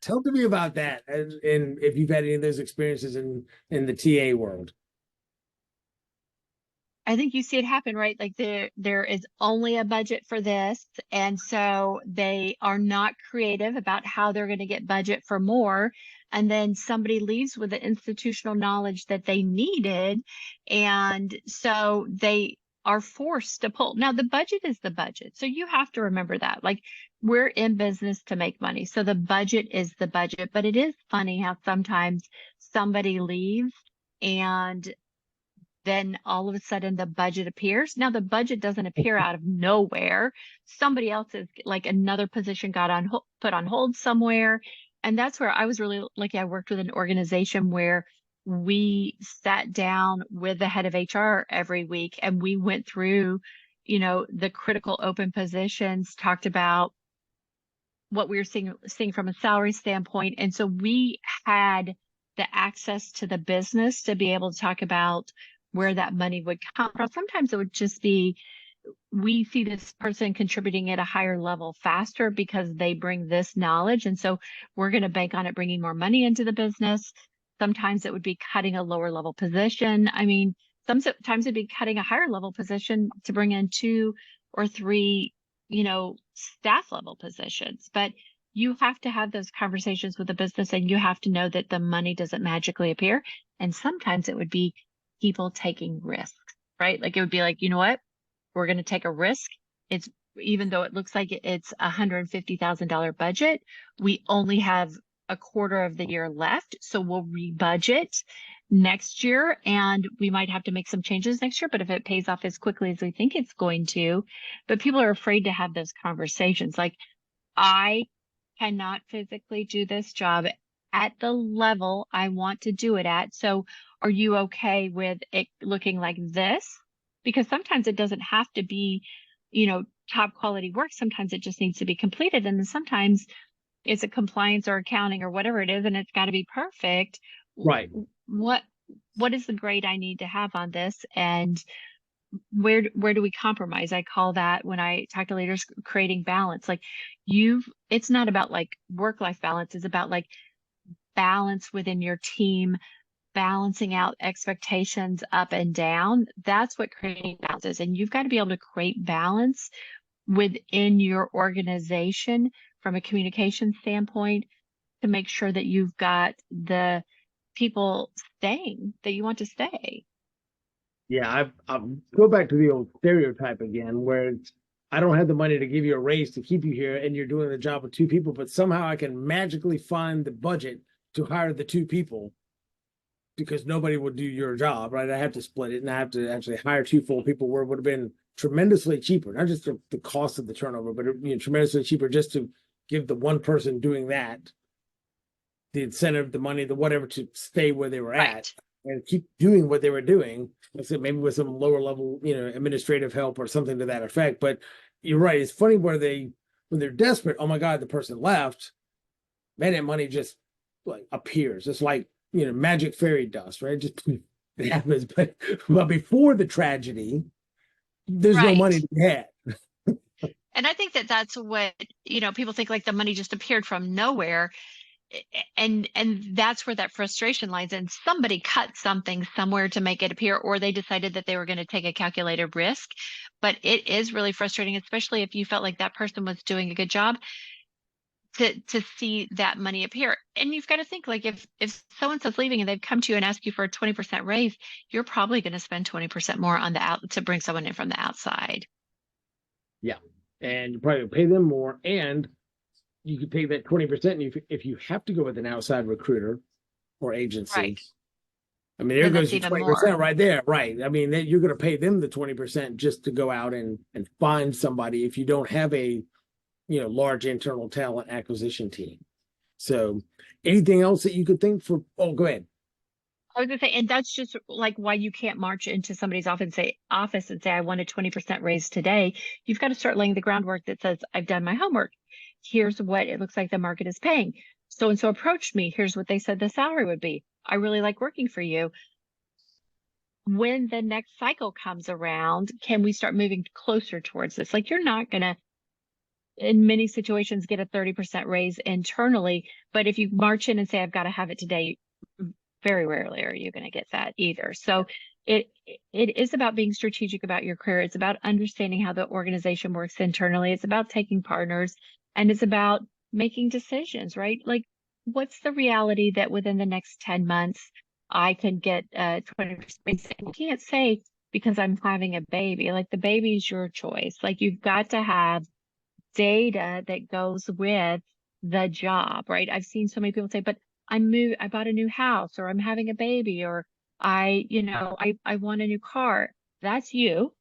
Tell to me about that, and if you've had any of those experiences in the TA world. I think you see it happen, right? Like there is only a budget for this, and so they are not creative about how they're going to get budget for more. And then somebody leaves with the institutional knowledge that they needed, and so they are forced to pull. Now, the budget is the budget, so you have to remember that. Like we're in business to make money, so the budget is the budget. But it is funny how sometimes somebody leaves and then all of a sudden the budget appears. Now the budget doesn't appear out of nowhere. Somebody else's, like another position got on put on hold somewhere. And that's where I was really lucky. I worked with an organization where we sat down with the head of HR every week and we went through, the critical open positions, talked about what we were seeing from a salary standpoint. And so we had the access to the business to be able to talk about where that money would come from. Sometimes it would just be, we see this person contributing at a higher level faster because they bring this knowledge. And so we're going to bank on it bringing more money into the business. Sometimes it would be cutting a lower level position. I mean, sometimes it'd be cutting a higher level position to bring in 2 or 3, staff level positions. But you have to have those conversations with the business and you have to know that the money doesn't magically appear. And sometimes it would be people taking risks, right? Like it would be like, you know what? We're going to take a risk. It's even though it looks like it's $150,000 budget, we only have a quarter of the year left. So we'll rebudget next year and we might have to make some changes next year. But if it pays off as quickly as we think it's going to, but people are afraid to have those conversations. Like I cannot physically do this job at the level I want to do it at. So are you okay with it looking like this? Because sometimes it doesn't have to be, top quality work. Sometimes it just needs to be completed. And then sometimes it's a compliance or accounting or whatever it is, and it's got to be perfect. Right. What what is the grade I need to have on this? And where do we compromise? I call that, when I talk to leaders, creating balance. Like it's not about like work-life balance, it's about like balance within your team, balancing out expectations up and down. That's what creating balance is. And you've got to be able to create balance within your organization from a communication standpoint to make sure that you've got the people staying that you want to stay. Yeah, I go back to the old stereotype again, where I don't have the money to give you a raise to keep you here, and you're doing the job with 2 people, but somehow I can magically find the budget to hire the 2 people because nobody will do your job, right? I have to split it, and I have to actually hire 2 full people where it would have been tremendously cheaper, not just the cost of the turnover, but tremendously cheaper just to give the one person doing that the incentive, the money, the whatever to stay where they were at and keep doing what they were doing. Except maybe with some lower level, administrative help or something to that effect. But you're right. It's funny when they're desperate. Oh my God, the person left. Man, that money just like appears. It's like magic fairy dust, right? Just it happens. But before the tragedy, there's no money to be had. And I think that that's what, people think like the money just appeared from nowhere. And that's where that frustration lies. And somebody cut something somewhere to make it appear, or they decided that they were going to take a calculated risk. But it is really frustrating, especially if you felt like that person was doing a good job, to see that money appear. And you've got to think, like, if so-and-so's leaving and they've come to you and asked you for a 20% raise, you're probably going to spend 20% more on to bring someone in from the outside. Yeah. And you probably pay them more, and you could pay that 20%. And if you have to go with an outside recruiter or agency, I mean, there goes your 20% right there. Right. I mean, you're going to pay them the 20% just to go out and find somebody if you don't have a, large internal talent acquisition team. So anything else that you could think for, oh, go ahead. I was gonna say, and that's just like why you can't march into somebody's office and say, I want a 20% raise today. You've got to start laying the groundwork that says, I've done my homework. Here's what it looks like the market is paying. So and so approached me. Here's what they said the salary would be. I really like working for you. When the next cycle comes around, can we start moving closer towards this? Like, you're not gonna in many situations get a 30% raise internally. But if you march in and say, I've got to have it today, very rarely are you going to get that either. So it it is about being strategic about your career. It's about understanding how the organization works internally. It's about taking partners, and it's about making decisions, right? Like, what's the reality that within the next 10 months I can get 20% raise? You can't say because I'm having a baby. Like, the baby's your choice. Like, you've got to have data that goes with the job, right? I've seen so many people say, but I bought a new house, or I'm having a baby, or I want a new car. That's you.